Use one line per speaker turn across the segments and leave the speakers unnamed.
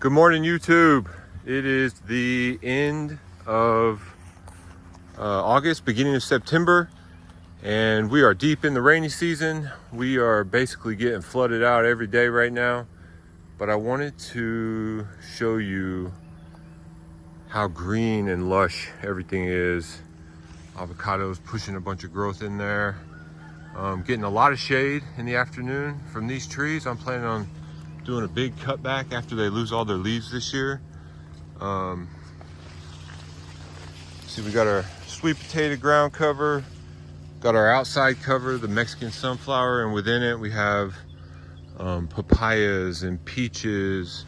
Good morning, YouTube. It is the end of August, beginning of September, and we are deep in the rainy season. We are basically getting flooded out every day right now, but I wanted to show you how green and lush everything is. Avocados pushing a bunch of growth in there. Getting a lot of shade in the afternoon from these trees. I'm planning on doing a big cutback after they lose all their leaves this year. See, we got our sweet potato ground cover, got our outside cover, the Mexican sunflower, and within it we have papayas and peaches,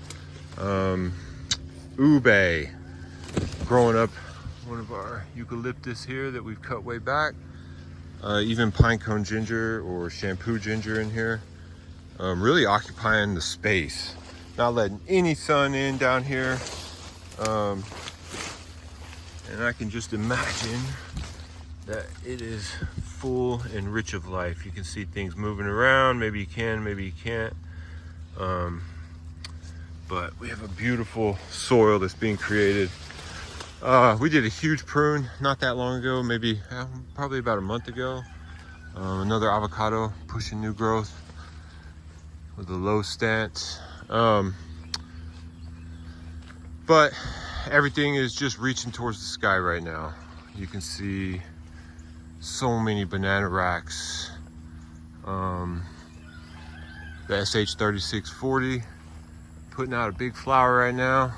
ube growing up, one of our eucalyptus here that we've cut way back, even pinecone ginger or shampoo ginger in here. Really occupying the space, not letting any sun in down here. And I can just imagine that it is full and rich of life. You can see things moving around. Maybe you can, maybe you can't. But we have a beautiful soil that's being created. We did a huge prune not that long ago, maybe probably about a month ago. Another avocado pushing new growth with a low stance. But everything is just reaching towards the sky right now. You can see so many banana racks. The SH3640 putting out a big flower right now.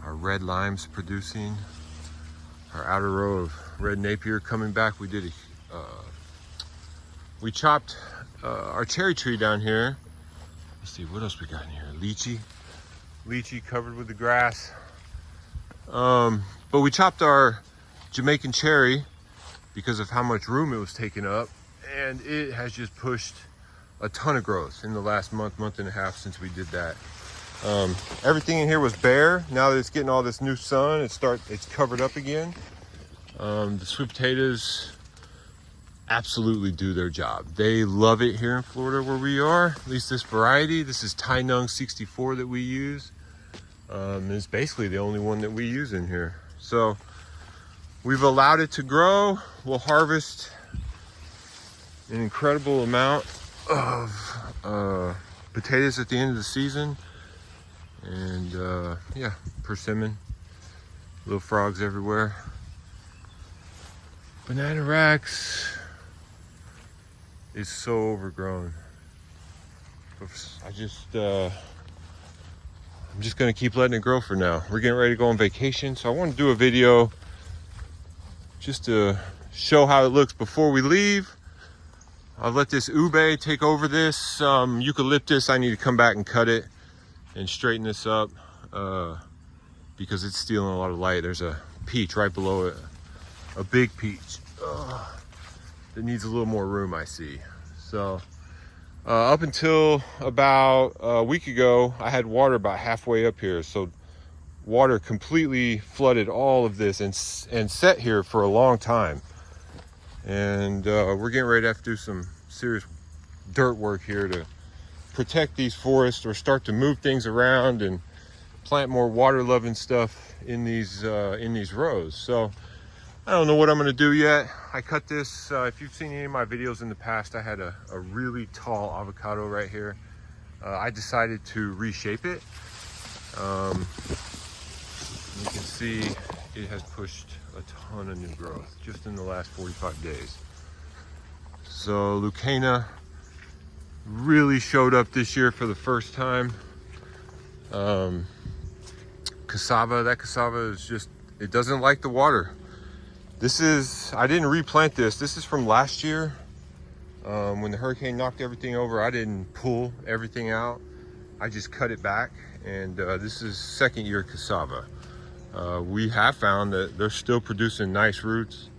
Our red limes producing. Our outer row of red Napier coming back. We chopped our cherry tree down here. Let's see what else we got in here. Lychee covered with the grass. But we chopped our Jamaican cherry because of how much room it was taking up, and it has just pushed a ton of growth in the last month and a half since we did that. Everything in here was bare. Now that it's getting all this new sun, it's covered up again. The sweet potatoes absolutely do their job. They love it here in Florida where we are, at least this variety. This is Tai Nung 64 that we use. It's basically the only one that we use in here. So we've allowed it to grow. We'll harvest an incredible amount of potatoes at the end of the season. And yeah, persimmon, little frogs everywhere. Banana racks is so overgrown. I'm just gonna keep letting it grow for now. We're getting ready to go on vacation, so I want to do a video just to show how it looks before we leave. I'll let this ube take over this eucalyptus. I need to come back and cut it and straighten this up because it's stealing a lot of light. There's a peach right below it, a big peach that needs a little more room, I see. So up until about a week ago, I had water about halfway up here. So water completely flooded all of this and set here for a long time. And we're getting ready to have to do some serious dirt work here to protect these forests or start to move things around and plant more water loving stuff in these rows. So I don't know what I'm going to do yet. I cut this, if you've seen any of my videos in the past, I had a really tall avocado right here. I decided to reshape it. You can see it has pushed a ton of new growth just in the last 45 days. So Lucana really showed up this year for the first time. Cassava, that cassava is just, it doesn't like the water. I didn't replant this. This is from last year. When the hurricane knocked everything over, I didn't pull everything out. I just cut it back, and this is second year cassava. We have found that they're still producing nice roots,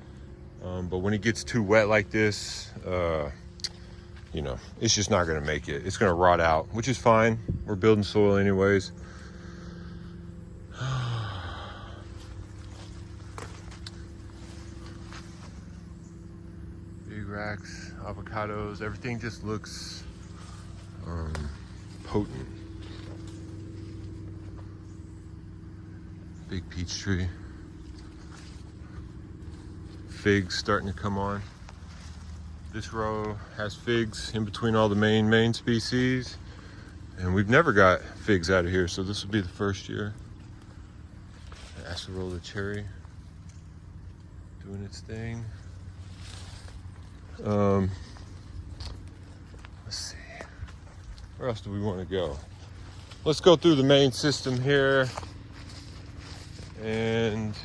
but when it gets too wet like this, you know, it's just not gonna make it. It's gonna rot out, which is fine. We're building soil anyways. stacks, avocados, everything just looks potent. Big peach tree. Figs starting to come on. This row has figs in between all the main species, and we've never got figs out of here, so this will be the first year. Acerola cherry doing its thing. Let's see, where else do we want to go? Let's go through the main system here and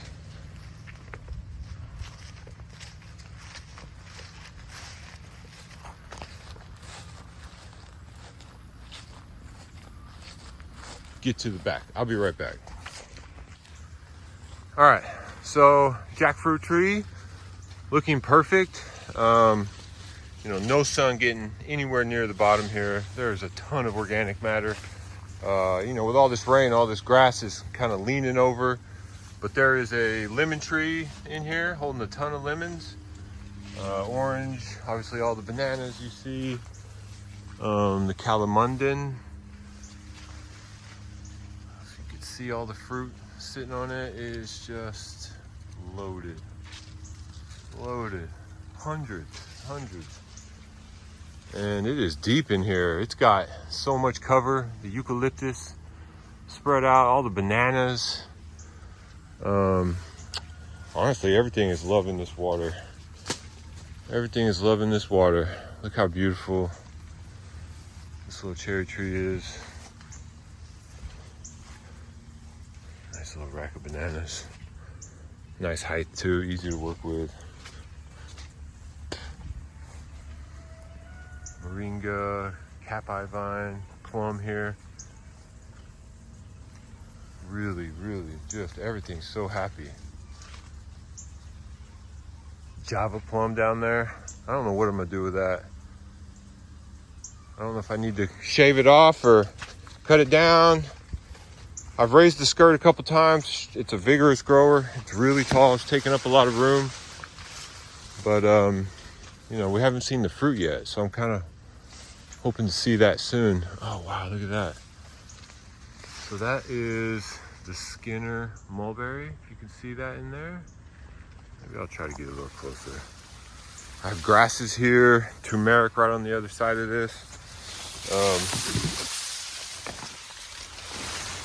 get to the back. I'll be right back. All right, so jackfruit tree looking perfect. You know, no sun getting anywhere near the bottom here. There's a ton of organic matter. You know, with all this rain, all this grass is kind of leaning over, but there is a lemon tree in here holding a ton of lemons. Orange, obviously all the bananas you see. The calamundan. See all the fruit sitting on it is just loaded, hundreds, and it is deep in here. It's got so much cover. The eucalyptus spread out, all the bananas. Honestly, everything is loving this water. Everything is loving this water. Look how beautiful this little cherry tree is. Little rack of bananas. Nice height too, easy to work with. Moringa, cat-eye vine, plum here. Really, just everything's so happy. Java plum down there. I don't know what I'm gonna do with that. I don't know if I need to shave it off or cut it down. I've raised the skirt a couple times. It's a vigorous grower. It's really tall. It's taking up a lot of room. But, you know, we haven't seen the fruit yet. So I'm kind of hoping to see that soon. Oh, wow, look at that. So that is the Skinner mulberry. If you can see that in there. Maybe I'll try to get a little closer. I have grasses here. Turmeric right on the other side of this.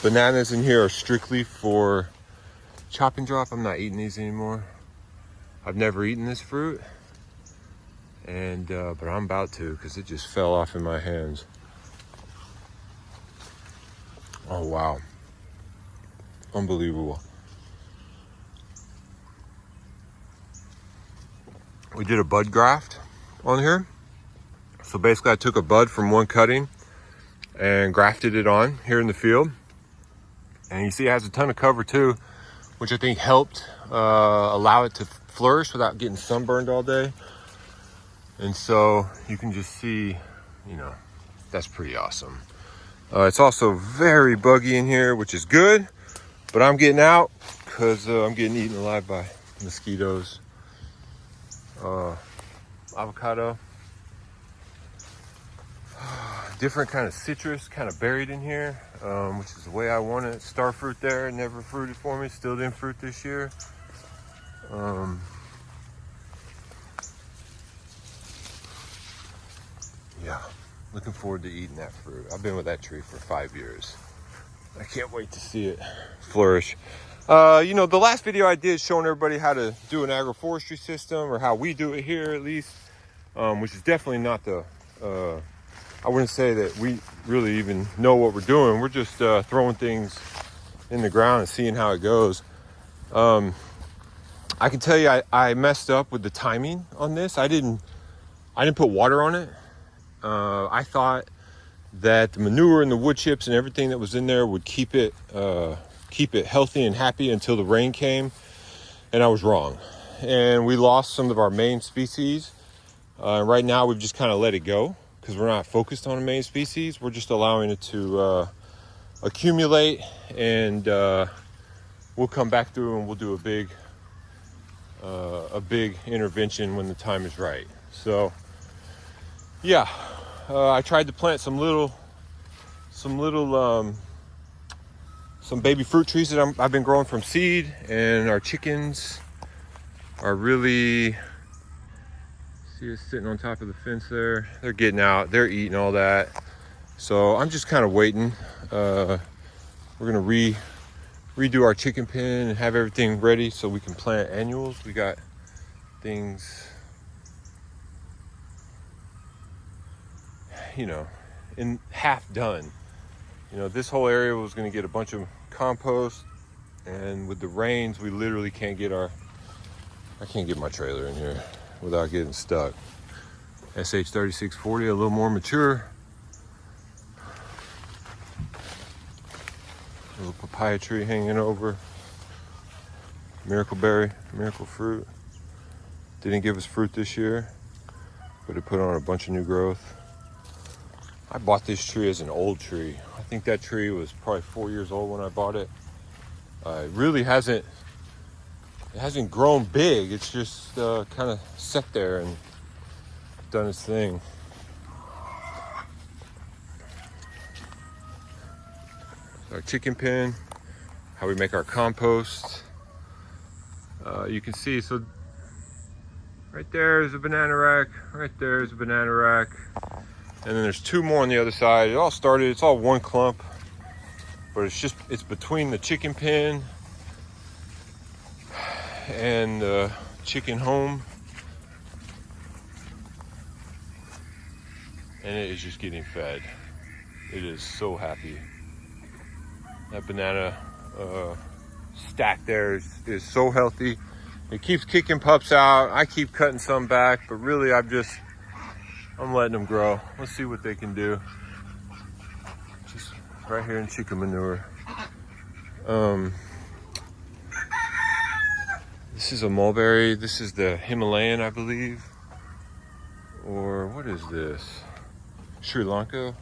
Bananas in here are strictly for chop and drop. I'm not eating these anymore. I've never eaten this fruit, and but I'm about to because it just fell off in my hands. Oh wow, unbelievable. We did a bud graft on here. So basically I took a bud from one cutting and grafted it on here in the field. And you see it has a ton of cover too, which I think helped allow it to flourish without getting sunburned all day. And so you can just see, you know, that's pretty awesome. It's also very buggy in here, which is good, but I'm getting out because I'm getting eaten alive by mosquitoes. Avocado. Different kind of citrus kind of buried in here, which is the way I want it. Star fruit there, never fruited for me, still didn't fruit this year. Yeah, looking forward to eating that fruit. I've been with that tree for 5 years. I can't wait to see it flourish. You know, the last video I did showing everybody how to do an agroforestry system, or how we do it here at least, which is definitely not the, I wouldn't say that we really even know what we're doing. We're just throwing things in the ground and seeing how it goes. I can tell you I messed up with the timing on this. I didn't put water on it. I thought that the manure and the wood chips and everything that was in there would keep it healthy and happy until the rain came, and I was wrong. And we lost some of our main species. Right now we've just kind of let it go because we're not focused on a main species. We're just allowing it to accumulate, and we'll come back through and we'll do a big intervention when the time is right. So yeah, I tried to plant some baby fruit trees that I've been growing from seed, and our chickens are really, see us sitting on top of the fence there. They're getting out, they're eating all that. So I'm just kind of waiting. We're gonna redo our chicken pen and have everything ready so we can plant annuals. We got things, you know, in half done. You know, this whole area was gonna get a bunch of compost, and with the rains, we literally can't get I can't get my trailer in here without getting stuck. SH3640, a little more mature. A little papaya tree hanging over. Miracle berry, miracle fruit. Didn't give us fruit this year, but it put on a bunch of new growth. I bought this tree as an old tree. I think that tree was probably 4 years old when I bought it. It really hasn't grown big. It's just kind of sat there and done its thing. Our chicken pen, how we make our compost. You can see, so right there is a banana rack, right there is a banana rack, and then there's two more on the other side. It all started, it's all one clump, but it's between the chicken pen and the chicken home, and it is just getting fed. It is so happy. That banana stack there is so healthy. It keeps kicking pups out. I keep cutting some back, but really I'm letting them grow. Let's see what they can do. Just right here in chicken manure. This is a mulberry. This is the Himalayan, I believe. Or what is this? Sri Lanka?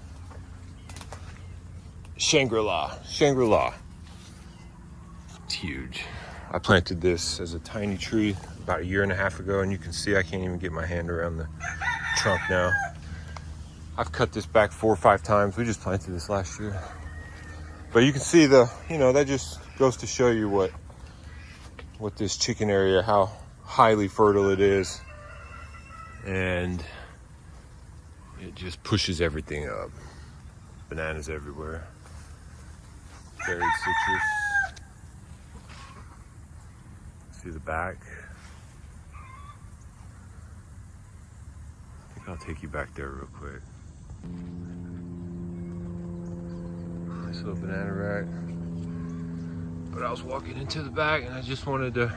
Shangri-La. It's huge. I planted this as a tiny tree about 1.5 years ago, and you can see I can't even get my hand around the trunk now. I've cut this back 4 or 5 times. We just planted this last year. But you can see that just goes to show you what this chicken area, how highly fertile it is. And it just pushes everything up. Bananas everywhere. Berry citrus. See the back. I think I'll take you back there real quick. Nice little banana rack. But I was walking into the back and I just wanted to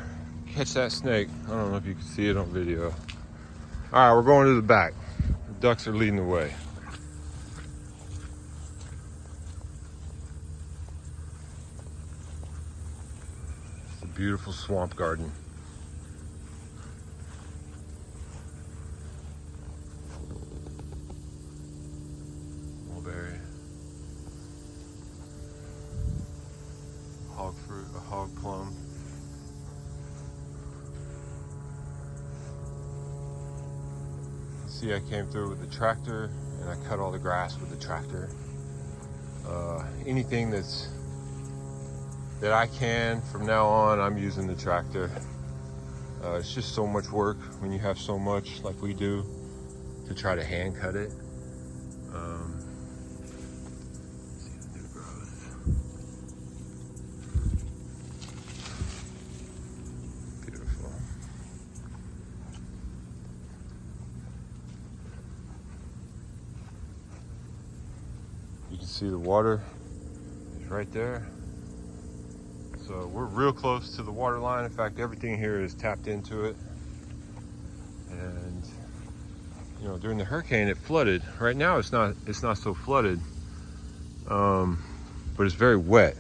catch that snake. I don't know if you can see it on video. All right, we're going to the back. The ducks are leading the way. Beautiful swamp garden. Mulberry. Hog fruit, a hog plum. See, I came through with the tractor and I cut all the grass with the tractor. Anything that I can from now on, I'm using the tractor. It's just so much work when you have so much like we do to try to hand cut it. See the new growth. Beautiful. You can see the water is right there. So we're real close to the water line. In fact, everything here is tapped into it. And during the hurricane it flooded. Right now it's not so flooded, but it's very wet.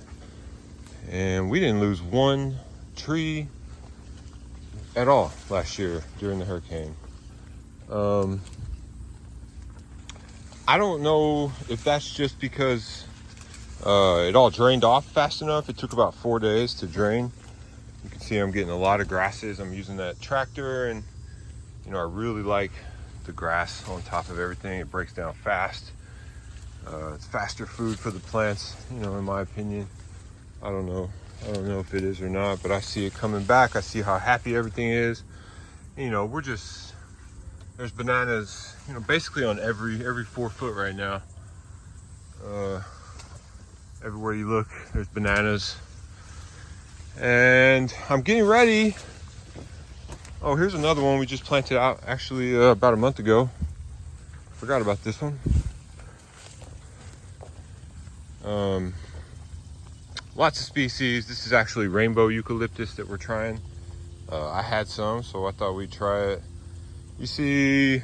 And we didn't lose one tree at all last year during the hurricane. I don't know if that's just because it all drained off fast enough. It took about 4 days to drain. You can see I'm getting a lot of grasses. I'm using that tractor, and I really like the grass on top of everything. It breaks down fast. It's faster food for the plants, you know, in my opinion. I don't know if it is or not, but I see it coming back. I see how happy everything is. You know, there's bananas, you know, basically on every 4 foot right now. Everywhere you look, there's bananas. And I'm getting ready. Oh, here's another one we just planted out actually about a month ago. Forgot about this one. Lots of species. This is actually rainbow eucalyptus that we're trying. I had some, so I thought we'd try it. You see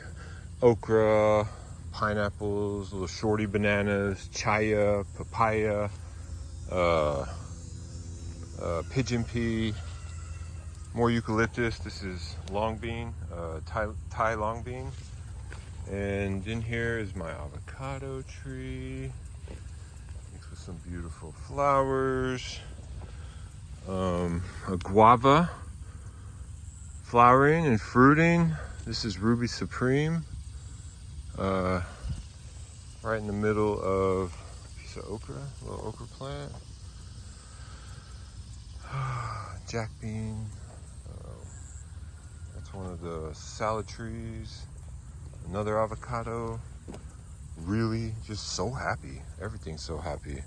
okra, pineapples, little shorty bananas, chaya, papaya, pigeon pea, more eucalyptus. This is long bean, Thai long bean. And in here is my avocado tree, mixed with some beautiful flowers. A guava, flowering and fruiting. This is Ruby Supreme. Right in the middle of a piece of okra, a little okra plant. Jack bean. That's one of the salad trees. Another avocado. Really just so happy. Everything's so happy.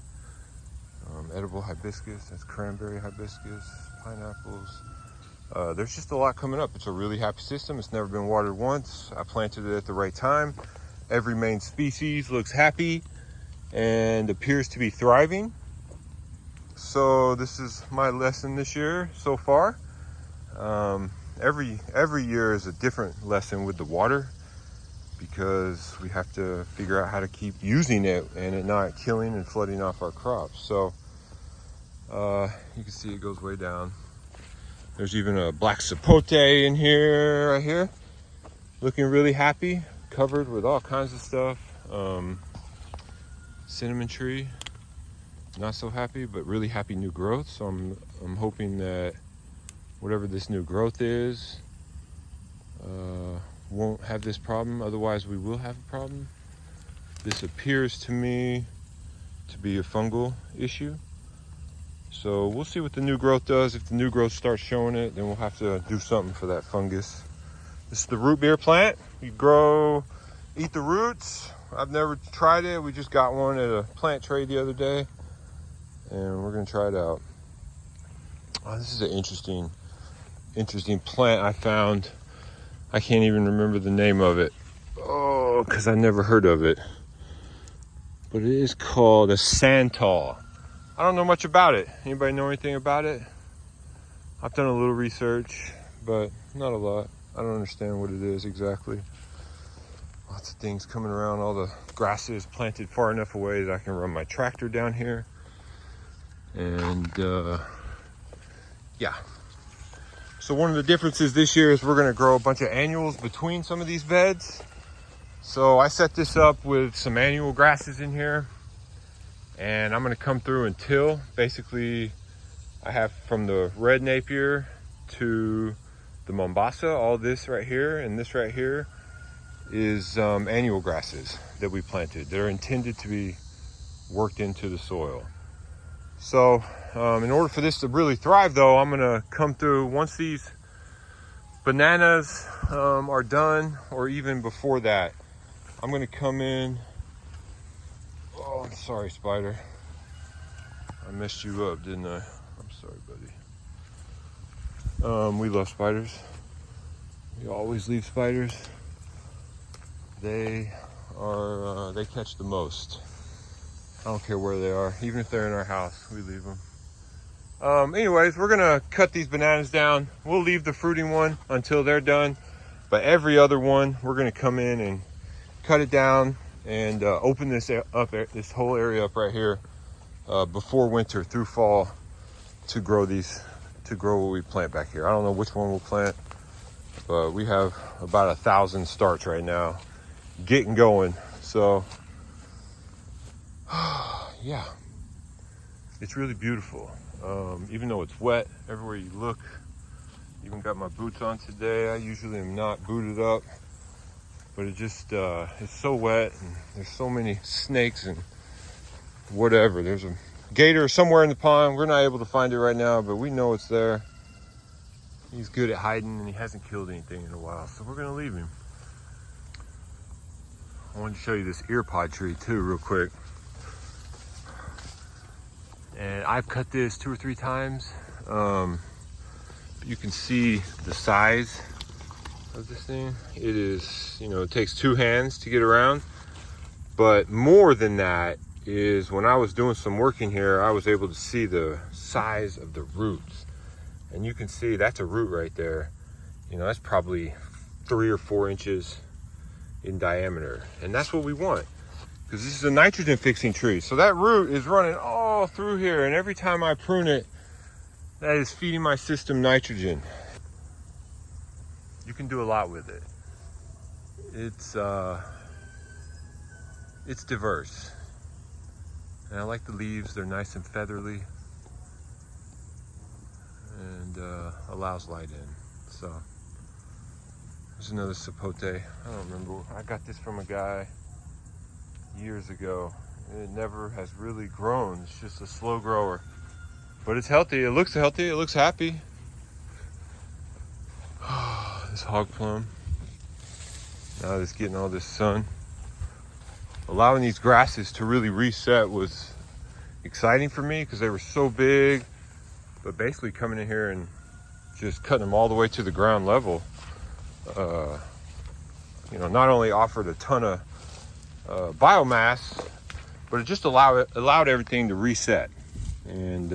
Edible hibiscus. That's cranberry hibiscus. Pineapples. There's just a lot coming up. It's a really happy system. It's never been watered once. I planted it at the right time. Every main species looks happy and appears to be thriving. So this is my lesson this year so far. Every year is a different lesson with the water, because we have to figure out how to keep using it and it not killing and flooding off our crops. So you can see it goes way down. There's even a black sapote in here, right here, looking really happy, covered with all kinds of stuff. Cinnamon tree, not so happy, but really happy new growth. So I'm hoping that whatever this new growth is won't have this problem. Otherwise, we will have a problem. This appears to me to be a fungal issue. So we'll see what the new growth does. If the new growth starts showing it, then we'll have to do something for that fungus. This is the root beer plant. You eat the roots. I've never tried it. We just got one at a plant trade the other day, and we're gonna try it out. Oh, this is an interesting plant I found. I can't even remember the name of it. Oh, because I never heard of it. But it is called a santal. I don't know much about it. Anybody know anything about it? I've done a little research, but not a lot. I don't understand what it is exactly. Lots of things coming around. All the grasses planted far enough away that I can run my tractor down here. And yeah. So one of the differences this year is we're gonna grow a bunch of annuals between some of these beds. So I set this up with some annual grasses in here, and I'm gonna come through and till. Basically, I have from the red Napier to the Mombasa, all this right here, and this right here is annual grasses that we planted. They're intended to be worked into the soil. So in order for this to really thrive though, I'm gonna come through once these bananas are done, or even before that. I'm gonna come in. Oh, I'm sorry, spider. I messed you up, didn't I? I'm sorry, buddy. We love spiders. We always leave spiders. They catch the most. I don't care where they are. Even if they're in our house, we leave them. Anyways, we're gonna cut these bananas down. We'll leave the fruiting one until they're done. But every other one, we're gonna come in and cut it down and open this up, this whole area up right here before winter through fall to grow what we plant back here. I don't know which one we'll plant, but we have about 1,000 starts right now getting going. So yeah, it's really beautiful. Even though it's wet everywhere you look. Even got my boots on today. I usually am not booted up, but it just it's so wet, and there's so many snakes and whatever. There's a gator somewhere in the pond. We're not able to find it right now, but we know it's there. He's good at hiding, and he hasn't killed anything in a while, so we're gonna leave him. I wanted to show you this ear pod tree too real quick. And I've cut this 2 or 3 times. You can see the size of this thing. It is, you know, it takes 2 hands to get around. But more than that is when I was doing some work in here, I was able to see the size of the roots. And you can see that's a root right there. You know, that's probably 3 or 4 inches in diameter, and that's what we want, because this is a nitrogen fixing tree. So that root is running all through here, and every time I prune it, that is feeding my system nitrogen. You can do a lot with it. It's diverse, and I like the leaves. They're nice and feathery, and allows light in. So there's another sapote. I don't remember. I got this from a guy years ago. It never has really grown. It's just a slow grower. But it's healthy. It looks healthy. It looks happy. This hog plum. Now that it's getting all this sun. Allowing these grasses to really reset was exciting for me because they were so big. But basically coming in here and just cutting them all the way to the ground level, you know, not only offered a ton of biomass, but it just allowed everything to reset. And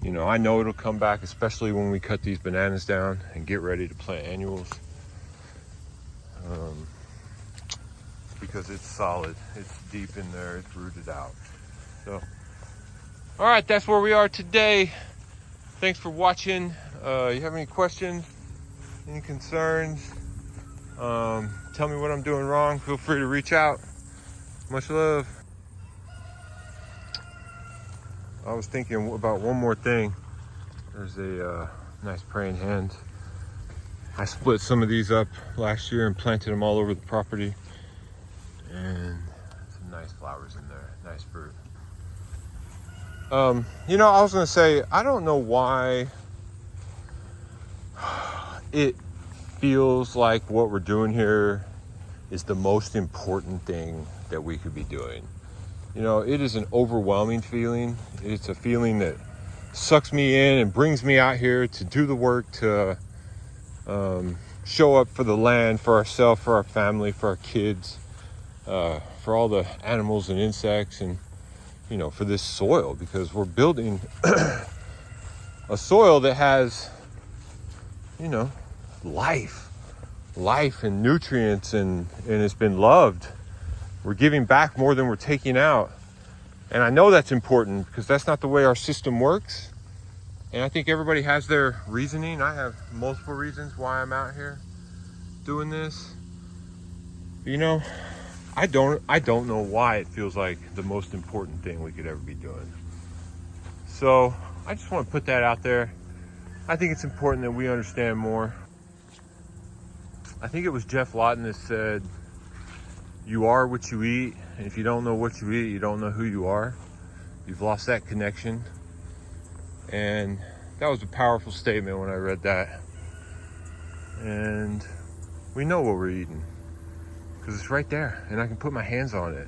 you know, I know it'll come back, especially when we cut these bananas down and get ready to plant annuals, because it's solid, it's deep in there, it's rooted out. So all right, that's where we are today. Thanks for watching. You have any questions, any concerns, tell me what I'm doing wrong, feel free to reach out. Much love. I was thinking about one more thing. There's a nice praying hand. I split some of these up last year and planted them all over the property, and some nice flowers in there, nice fruit. You know, I was gonna say, I don't know why it feels like what we're doing here is the most important thing that we could be doing. You know, it is an overwhelming feeling. It's a feeling that sucks me in and brings me out here to do the work, to show up for the land, for ourselves, for our family, for our kids, for all the animals and insects, and, you know, for this soil, because we're building a soil that has, you know, life and nutrients, and it's been loved. We're giving back more than we're taking out. And I know that's important because that's not the way our system works. And I think everybody has their reasoning. I have multiple reasons why I'm out here doing this. You know, I don't know why it feels like the most important thing we could ever be doing. So I just want to put that out there. I think it's important that we understand more. I think it was Jeff Lawton that said, you are what you eat, and if you don't know what you eat, you don't know who you are. You've lost that connection. And that was a powerful statement when I read that. And we know what we're eating, because it's right there, and I can put my hands on it,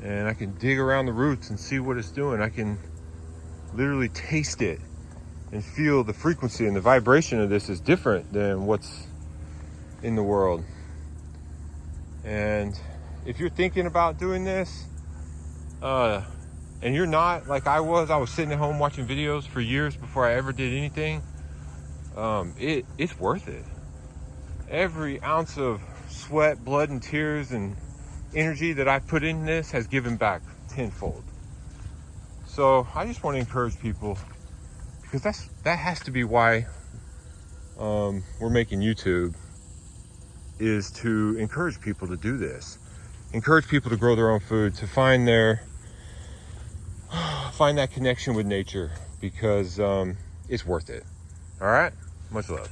and I can dig around the roots and see what it's doing. I can literally taste it and feel the frequency, and the vibration of this is different than what's in the world. And if you're thinking about doing this, and you're not like I was sitting at home watching videos for years before I ever did anything, it's worth it. Every ounce of sweat, blood, and tears and energy that I put in this has given back tenfold. So I just want to encourage people, because that has to be why we're making YouTube, is to encourage people to do this, encourage people to grow their own food, to find that connection with nature, because it's worth it. All right, much love.